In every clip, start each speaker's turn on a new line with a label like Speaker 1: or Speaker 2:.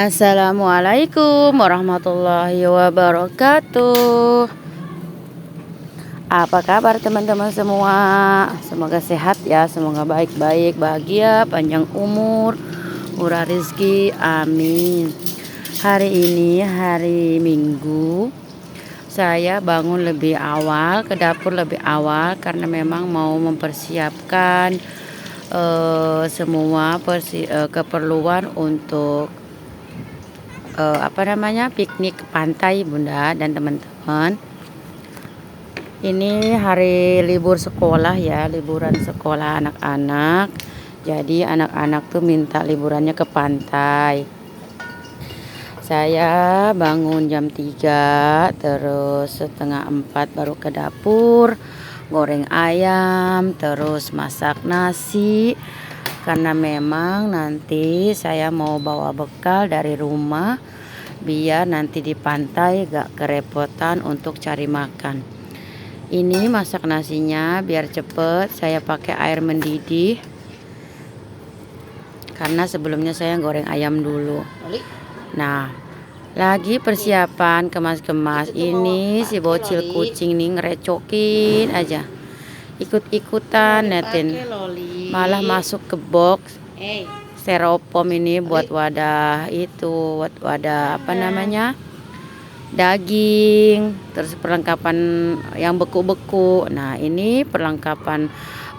Speaker 1: Assalamualaikum warahmatullahi wabarakatuh. Apa kabar teman-teman semua? Semoga sehat ya, semoga baik-baik, bahagia, panjang umur, murah rezeki, amin. Hari ini hari Minggu, saya bangun lebih awal, ke dapur lebih awal karena memang mau mempersiapkan semua keperluan untuk piknik ke pantai Bunda dan teman-teman. Ini hari libur sekolah ya, liburan sekolah anak-anak. Jadi anak-anak tuh minta liburannya ke pantai. Saya bangun jam 3, terus setengah 4 baru ke dapur, goreng ayam, terus masak nasi. Karena memang nanti saya mau bawa bekal dari rumah, biar nanti di pantai gak kerepotan untuk cari makan. Ini masak nasinya biar cepet, saya pakai air mendidih. Karena sebelumnya saya goreng ayam dulu. Nah, lagi persiapan kemas-kemas. Ini si bocil kucing nih ngerecokin aja, ikut-ikutan netin, malah masuk ke box styrofoam ini buat wadah itu, buat wadah daging, terus perlengkapan yang beku-beku. Nah, ini perlengkapan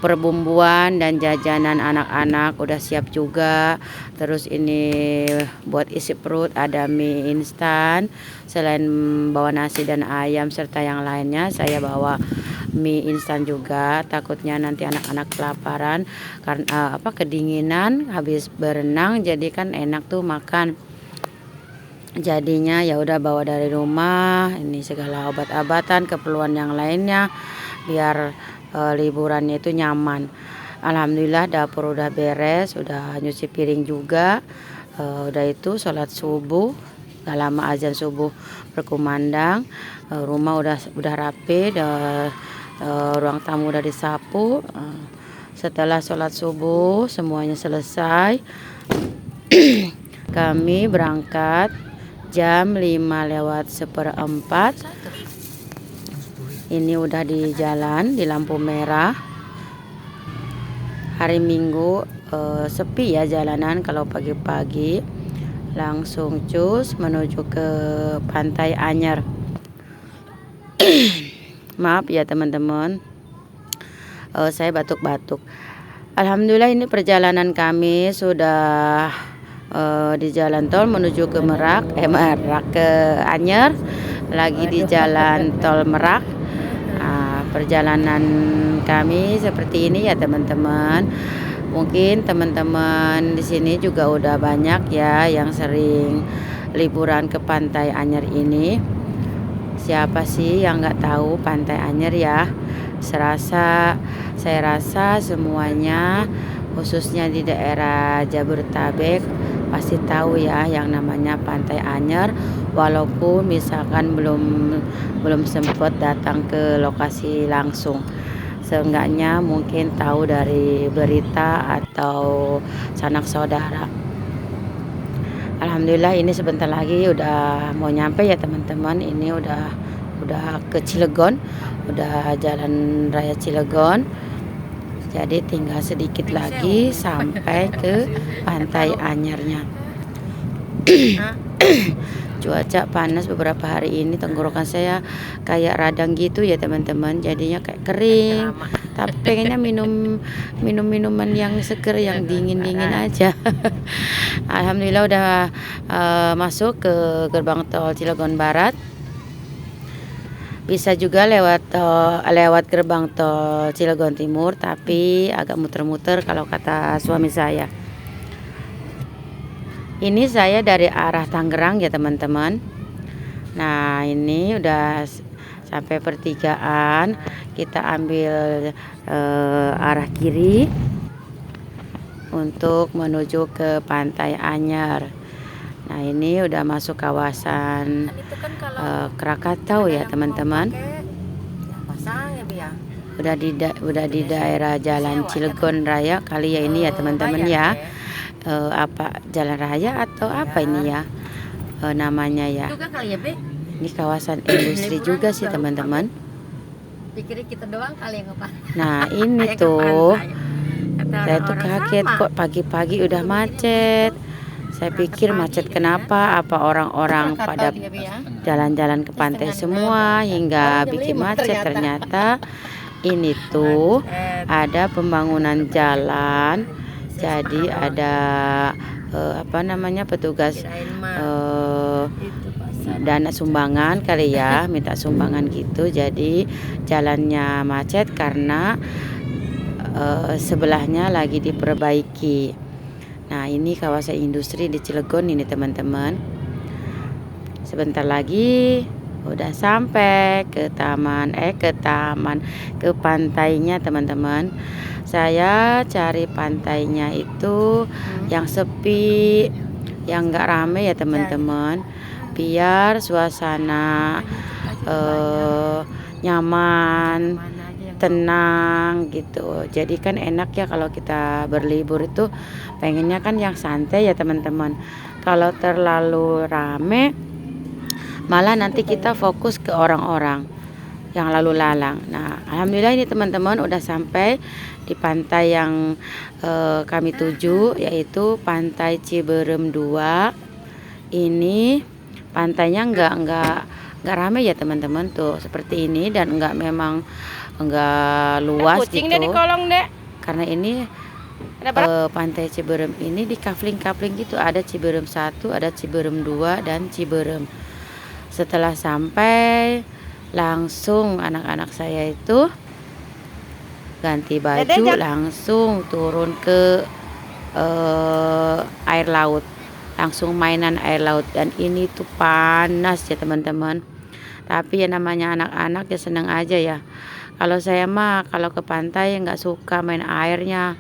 Speaker 1: perbumbuan dan jajanan anak-anak udah siap juga. Terus ini buat isi perut, ada mie instan. Selain bawa nasi dan ayam serta yang lainnya, saya bawa mie instan juga, takutnya nanti anak-anak kelaparan karena kedinginan habis berenang, jadi kan enak tuh makan. Jadinya ya udah bawa dari rumah ini segala obat-obatan, keperluan yang lainnya biar liburannya itu nyaman. Alhamdulillah dapur udah beres, udah nyuci piring juga, udah itu sholat subuh, gak lama azan subuh berkumandang. Rumah udah rapi, ruang tamu udah disapu. Setelah sholat subuh semuanya selesai, kami berangkat jam 5:04. Ini udah di jalan, di lampu merah. Hari Minggu sepi ya jalanan, kalau pagi-pagi langsung cus menuju ke Pantai Anyer. Maaf ya teman-teman, saya batuk-batuk. Alhamdulillah ini perjalanan kami sudah di jalan tol menuju ke Merak ke Anyer, lagi di jalan tol Merak. Perjalanan kami seperti ini ya teman-teman. Mungkin teman-teman di sini juga udah banyak ya yang sering liburan ke Pantai Anyer ini. Siapa sih yang nggak tahu Pantai Anyer ya? Saya rasa semuanya, khususnya di daerah Jabodetabek, pasti tahu ya yang namanya Pantai Anyer. Walaupun misalkan belum sempat datang ke lokasi langsung, seenggaknya mungkin tahu dari berita atau sanak saudara. Alhamdulillah ini sebentar lagi udah mau nyampe ya teman-teman. Ini udah ke Cilegon, udah jalan raya Cilegon. Jadi tinggal sedikit lagi sampai ke Pantai Anyernya. Cuaca panas beberapa hari ini, tenggorokan saya kayak radang gitu ya teman-teman, jadinya kayak kering. Tapi pengennya minum minuman yang seger, yang dingin-dingin aja. Alhamdulillah udah masuk ke gerbang tol Cilegon Barat. Bisa juga lewat gerbang tol Cilegon Timur, tapi agak muter-muter kalau kata suami saya. Ini saya dari arah Tangerang ya teman-teman. Nah, ini udah sampai pertigaan, kita ambil arah kiri untuk menuju ke Pantai Anyer. Nah, ini udah masuk kawasan Krakatau ya teman-teman. Udah di daerah Jalan Cilegon Raya kali ya ini ya teman-teman ya. apa jalan raya atau apa ini ya namanya ya.
Speaker 2: Juga kali ya, Be.
Speaker 1: Ini kawasan industri juga sih teman-teman.
Speaker 2: Pikirnya kita doang kali yang ke
Speaker 1: Nah ini
Speaker 2: yang ke
Speaker 1: tuh
Speaker 2: pantai.
Speaker 1: saya tuh kaget kok pagi-pagi udah macet. Saya pikir macet kenapa? Apa orang-orang pada jalan-jalan ke pantai semua hingga bikin macet? Ternyata ini tuh ada pembangunan jalan. Jadi ada apa namanya petugas dana sumbangan kali ya, minta sumbangan gitu. Jadi jalannya macet karena sebelahnya lagi diperbaiki. Nah ini kawasan industri di Cilegon ini teman-teman. Sebentar lagi udah sampai ke ke pantainya teman-teman. Saya cari pantainya itu yang sepi, yang gak rame ya teman-teman, biar suasana nyaman, tenang gitu. Jadi kan enak ya kalau kita berlibur itu pengennya kan yang santai ya teman-teman. Kalau terlalu rame malah nanti kita fokus ke orang-orang yang lalu lalang. Nah alhamdulillah ini teman-teman udah sampai di pantai yang kami tuju, yaitu Pantai Ciberem 2. Ini pantainya nggak rame ya teman-teman, tuh seperti ini, dan nggak luas gitu. Karena ini Pantai Ciberem ini di kafling-kafling gitu, ada Ciberem 1, ada Ciberem 2 dan Ciberem. Setelah sampai langsung anak-anak saya itu ganti baju, langsung turun ke air laut, langsung mainan air laut. Dan ini tuh panas ya teman-teman, tapi ya namanya anak-anak ya seneng aja ya. Kalau saya mah kalau ke pantai nggak suka main airnya,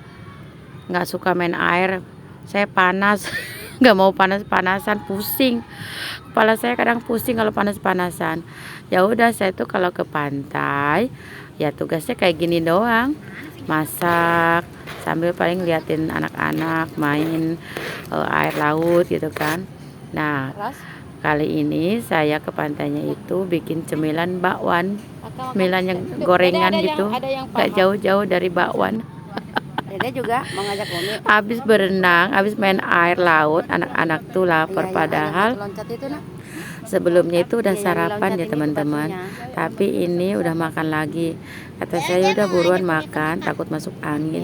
Speaker 1: nggak suka main air, saya panas. Nggak mau panas-panasan, pusing kepala saya, kadang pusing kalau panas-panasan. Ya udah saya tuh kalau ke pantai ya tugasnya kayak gini doang, masak sambil paling liatin anak-anak main air laut gitu kan. Nah kali ini saya ke pantainya itu bikin cemilan bakwan, cemilan yang gorengan gitu, gak jauh-jauh dari bakwan.
Speaker 2: Dede juga mau ngajak Umi.
Speaker 1: Habis berenang, habis main air laut, anak-anak tuh lapar, padahal sebelumnya itu udah sarapan ya teman-teman. Tapi ini udah makan lagi. Kata saya udah buruan makan, takut masuk angin.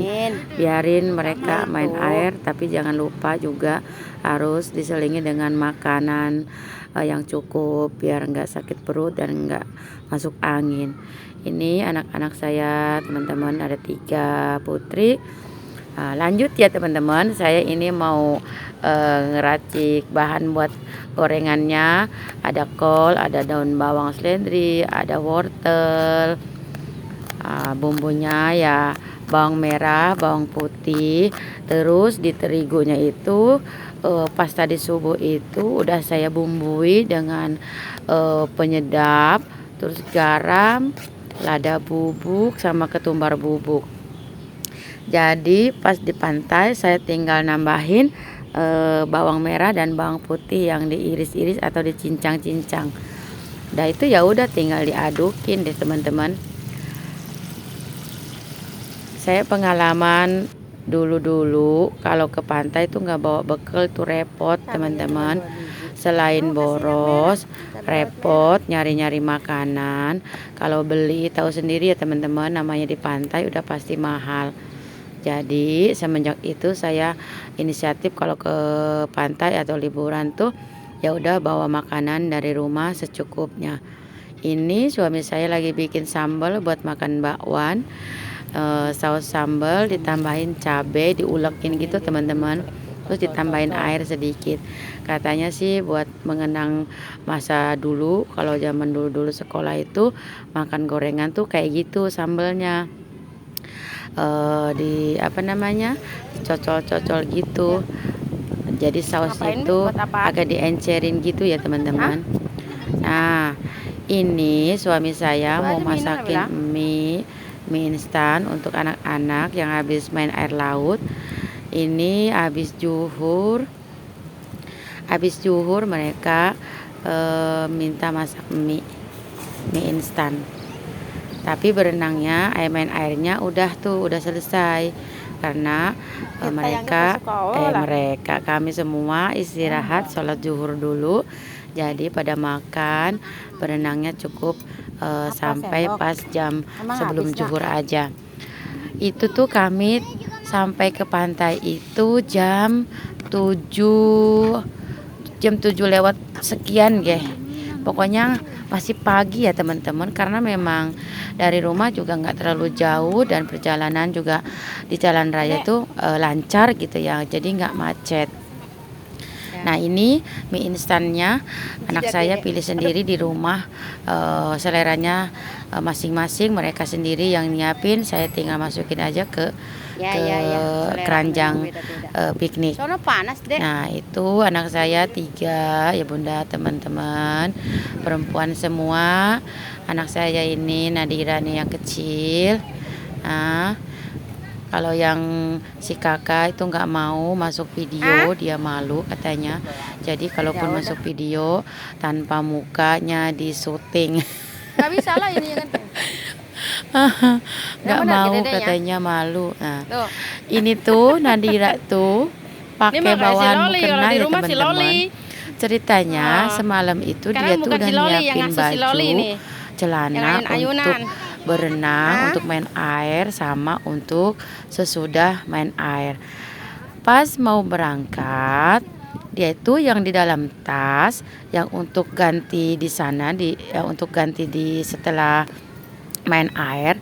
Speaker 1: Biarin mereka main air, tapi jangan lupa juga harus diselingi dengan makanan yang cukup biar nggak sakit perut dan nggak masuk angin. Ini anak-anak saya teman-teman, ada 3 putri. Lanjut ya teman-teman, saya ini mau ngeracik bahan buat gorengannya. Ada kol, ada daun bawang seledri, ada wortel, bumbunya ya bawang merah, bawang putih. Terus di terigunya itu pas tadi subuh itu udah saya bumbui dengan penyedap, terus garam, lada bubuk sama ketumbar bubuk. Jadi pas di pantai saya tinggal nambahin bawang merah dan bawang putih yang diiris-iris atau dicincang-cincang. Udah itu ya udah tinggal diadukin deh teman-teman. Saya pengalaman dulu kalau ke pantai itu nggak bawa bekal tuh repot teman-teman. Selain boros, repot nyari-nyari makanan. Kalau beli tahu sendiri ya teman-teman, namanya di pantai udah pasti mahal. Jadi semenjak itu saya inisiatif kalau ke pantai atau liburan tuh ya udah bawa makanan dari rumah secukupnya. Ini suami saya lagi bikin sambal buat makan bakwan. Saus sambal ditambahin cabai, diulekin gitu teman-teman, terus ditambahin air sedikit. Katanya sih buat mengenang masa dulu, kalau zaman dulu sekolah itu makan gorengan tuh kayak gitu sambalnya, di apa namanya, dicocol-cocol gitu. Jadi sausnya itu agak diencerin gitu ya teman-teman. Nah ini suami saya mau masakin mie instan untuk anak-anak yang habis main air laut. Ini habis zuhur mereka minta masak mie instan. Tapi berenangnya, main airnya udah selesai karena kami semua istirahat sholat zuhur dulu. Jadi pada makan, berenangnya cukup sampai pas jam sebelum zuhur aja. Itu tuh kami sampai ke pantai itu jam 7 lewat sekian pokoknya masih pagi ya teman-teman, karena memang dari rumah juga nggak terlalu jauh dan perjalanan juga di jalan raya itu lancar gitu ya, jadi nggak macet. Nah ini mie instannya anak saya pilih sendiri di rumah, seleranya masing-masing, mereka sendiri yang nyiapin, saya tinggal masukin aja ke keranjang piknik. Nah itu anak saya 3 ya bunda, teman-teman, perempuan semua. Anak saya ini Nadira nih yang kecil. Nah kalau yang si kakak itu nggak mau masuk video, dia malu katanya. Jadi kalaupun masuk video tanpa mukanya di syuting.
Speaker 2: Nggak bisa lah ini kan.
Speaker 1: Nggak mau katanya, malu. Nah, ini tuh Nadira tuh pakai bawahan mukena ya teman-teman. Ceritanya semalam itu dia tuh udah nyiapin baju, celana untuk berenang, untuk main air, sama untuk sesudah main air. Pas mau berangkat, dia itu yang di dalam tas, yang untuk ganti di sana, untuk ganti di setelah main air,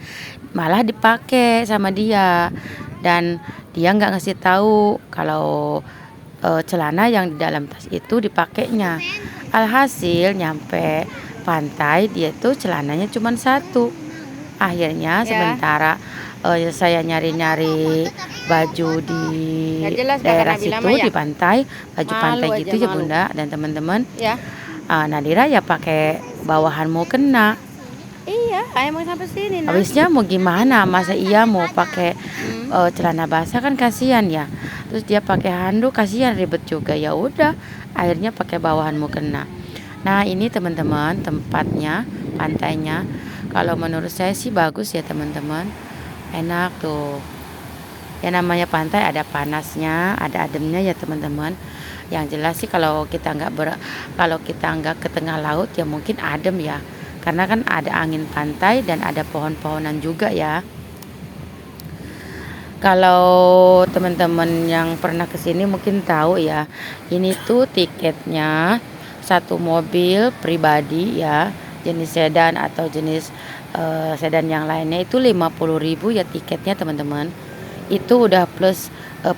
Speaker 1: malah dipakai sama dia, dan dia nggak ngasih tahu kalau celana yang di dalam tas itu dipakainya. Alhasil nyampe pantai dia tuh celananya cuma 1. Akhirnya sementara saya nyari-nyari baju di daerah situ di pantai, baju pantai gitu ya bunda dan teman-teman. Nadira ya pakai bawahan mukena.
Speaker 2: Iya, emang sampai sini.
Speaker 1: Habisnya mau gimana? Masa iya mau pakai celana basah, kan kasihan ya. Terus dia pakai handuk, kasihan, ribet juga. Ya udah, akhirnya pakai bawahan mukena. Nah ini teman-teman tempatnya, pantainya. Kalau menurut saya sih bagus ya teman-teman, enak tuh. Ya namanya pantai ada panasnya, ada ademnya ya teman-teman. Yang jelas sih kalau kita nggak ke tengah laut ya mungkin adem ya, karena kan ada angin pantai dan ada pohon-pohonan juga ya. Kalau teman-teman yang pernah kesini mungkin tahu ya, ini tuh tiketnya 1 mobil pribadi ya, jenis sedan atau jenis sedan yang lainnya itu 50.000 ya tiketnya teman-teman. Itu udah plus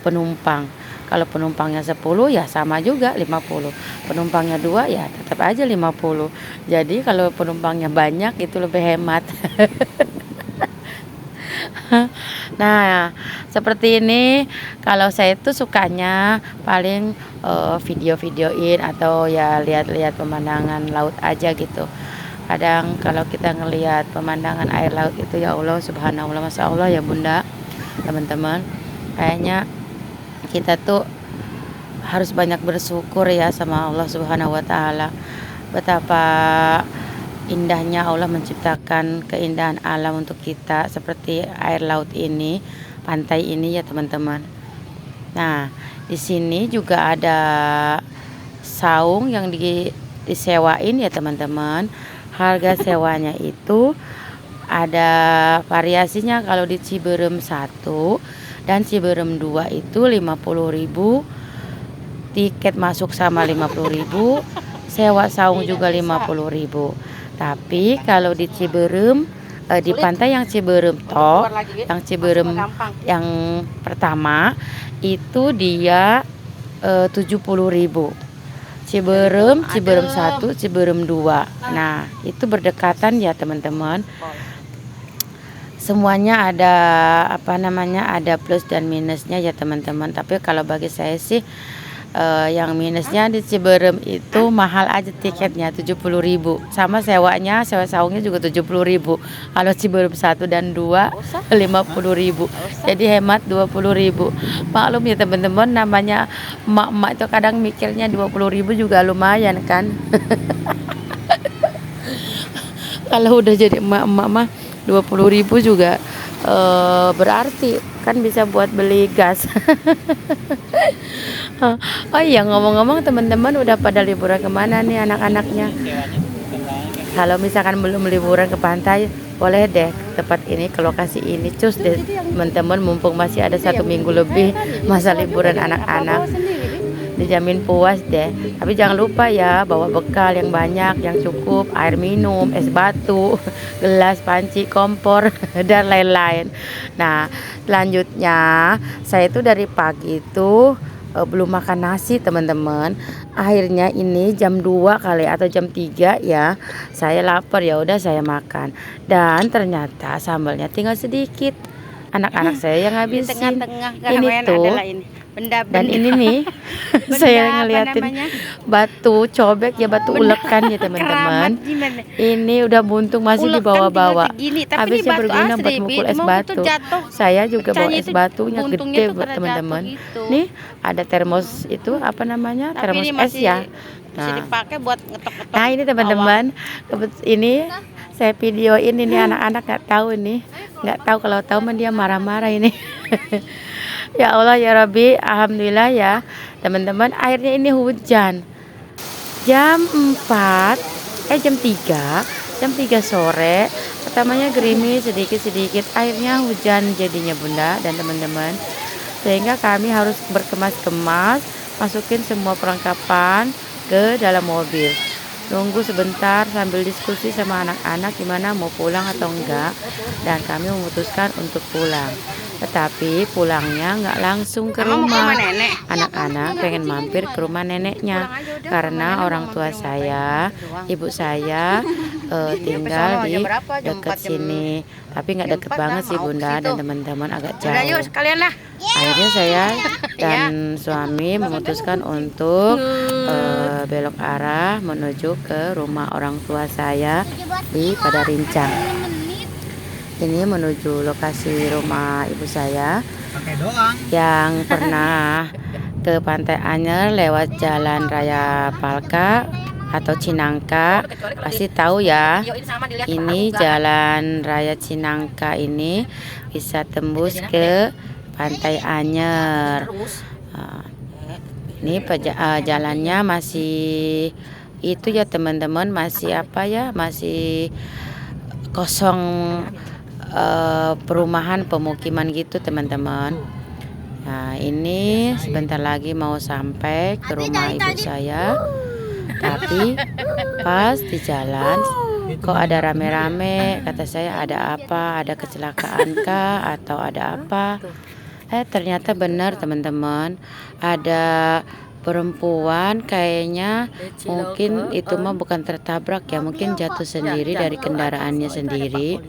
Speaker 1: penumpang. Kalau penumpangnya 10 ya sama juga 50. Penumpangnya 2 ya tetap aja 50. Jadi kalau penumpangnya banyak itu lebih hemat. Nah seperti ini, kalau saya tuh sukanya paling video-videoin atau ya lihat-lihat pemandangan laut aja gitu. Kadang kalau kita ngelihat pemandangan air laut itu ya Allah subhanallah, masya Allah ya bunda, teman-teman, kayaknya kita tuh harus banyak bersyukur ya sama Allah subhanahu wa ta'ala. Betapa indahnya Allah menciptakan keindahan alam untuk kita, seperti air laut ini, pantai ini ya teman-teman. Nah di sini juga ada saung yang disewain ya teman-teman. Harga sewanya itu ada variasinya. Kalau di Ciberem 1 dan Ciberem 2 itu 50.000, tiket masuk sama 50.000, sewa saung juga 50.000. Tapi kalau di Ciberem, di pantai yang Ciberem yang Ciberem yang pertama itu dia 70.000. Ciberem 1, Ciberem 2. Nah itu berdekatan ya teman-teman. Semuanya ada ada plus dan minusnya ya teman-teman. Tapi kalau bagi saya sih Yang minusnya di Ciberem itu mahal aja tiketnya 70.000, sama sewa saungnya juga 70.000. Kalau Ciberem 1 dan 2 50.000, jadi hemat 20.000. Maklum ya teman-teman, namanya emak-emak itu kadang mikirnya 20.000 juga lumayan kan. Kalau udah jadi emak-emak mah 20.000 juga berarti kan bisa buat beli gas. Oh iya, ngomong-ngomong teman-teman udah pada liburan kemana nih anak-anaknya? Kalau misalkan belum liburan ke pantai, boleh deh ke tempat ini, ke lokasi ini, cus deh teman-teman, mumpung masih ada 1 minggu lebih masa liburan anak-anak, dijamin puas deh. Tapi jangan lupa ya, bawa bekal yang banyak, yang cukup, air minum, es batu, gelas, panci, kompor, dan lain-lain. Nah, selanjutnya saya itu dari pagi itu belum makan nasi teman-teman. Akhirnya ini jam 2 kali atau jam 3 ya, saya lapar, ya udah saya makan. Dan ternyata sambalnya tinggal sedikit. Anak-anak saya yang
Speaker 2: Di
Speaker 1: ngabisin.
Speaker 2: tengah-tengah
Speaker 1: Ini tuh
Speaker 2: adalah ini. Benda-benda.
Speaker 1: dan ini nih
Speaker 2: Benda
Speaker 1: saya
Speaker 2: apa
Speaker 1: ngeliatin
Speaker 2: namanya?
Speaker 1: batu cobek ya, batu ulekan ya teman-teman.
Speaker 2: Keramat gimana?
Speaker 1: Ini udah buntung masih
Speaker 2: Ulekan
Speaker 1: dibawa-bawa.
Speaker 2: tinggal segini, tapi
Speaker 1: Habisnya
Speaker 2: ini batu
Speaker 1: berguna
Speaker 2: asli,
Speaker 1: buat mukul
Speaker 2: Bit.
Speaker 1: es
Speaker 2: Mau
Speaker 1: batu.
Speaker 2: tuh jatuh.
Speaker 1: Saya juga bawa
Speaker 2: Pecahnya
Speaker 1: es
Speaker 2: itu,
Speaker 1: batunya
Speaker 2: buntungnya
Speaker 1: gede
Speaker 2: tuh
Speaker 1: buat
Speaker 2: pada
Speaker 1: teman-teman.
Speaker 2: jatuh gitu.
Speaker 1: Nih ada termos itu apa namanya?
Speaker 2: Tapi
Speaker 1: Termos
Speaker 2: ini
Speaker 1: es
Speaker 2: masih
Speaker 1: ya.
Speaker 2: bisa
Speaker 1: Nah,
Speaker 2: dipakai buat ngetok-ngetok.
Speaker 1: nah ini teman-teman, ini saya videoin ini anak-anak nggak tahu nih, nggak tahu, kalau tahu mah dia marah-marah ini. Ya Allah ya Rabbi, alhamdulillah ya teman-teman, akhirnya ini hujan jam 4 jam 3 sore. Pertamanya gerimis sedikit-sedikit, akhirnya hujan jadinya Bunda dan teman-teman, sehingga kami harus berkemas-kemas, masukin semua perlengkapan ke dalam mobil. Nunggu sebentar sambil diskusi sama anak-anak gimana mau pulang atau enggak, dan kami memutuskan untuk pulang. Tetapi pulangnya nggak langsung ke
Speaker 2: Emang mau ke
Speaker 1: rumah.
Speaker 2: rumah nenek?
Speaker 1: Anak-anak pengen mampir ke rumah neneknya karena orang tua saya, ibu saya tinggal di dekat sini. Tapi nggak deket banget sih Bunda dan teman-teman, agak
Speaker 2: Udah yuk
Speaker 1: jauh.
Speaker 2: sekalian lah.
Speaker 1: Akhirnya saya dan suami memutuskan untuk belok arah menuju ke rumah orang tua saya di Padarincang. Ini menuju lokasi rumah ibu saya yang pernah ke Pantai Anyer lewat Jalan Raya Palka atau Cinangka, pasti tahu ya. Ini Jalan Raya Cinangka ini bisa tembus ke Pantai Anyer. Ini jalannya masih itu ya teman-teman, masih apa ya, masih kosong, perumahan pemukiman gitu teman-teman. Nah ini sebentar lagi mau sampai ke rumah ibu saya, tapi pas di jalan kok ada rame-rame, kata saya ada apa, ada kecelakaan kah atau ada apa. Ternyata benar teman-teman, ada perempuan kayaknya, mungkin itu mah bukan tertabrak ya, mungkin jatuh sendiri dari kendaraannya sendiri,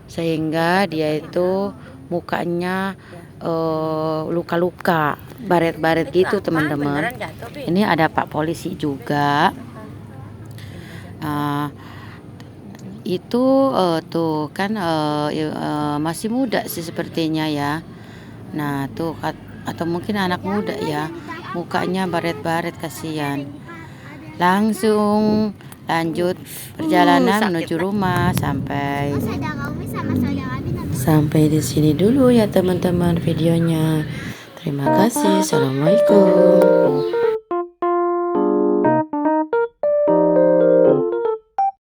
Speaker 1: sehingga dia itu mukanya luka-luka, baret-baret gitu teman-teman. Ini ada Pak Polisi juga. Itu tuh kan masih muda sih sepertinya ya. Nah tuh atau mungkin anak muda ya, mukanya baret-baret, kasihan. Langsung lanjut perjalanan menuju rumah. Sampai di sini dulu ya teman-teman videonya. Terima kasih. Assalamualaikum.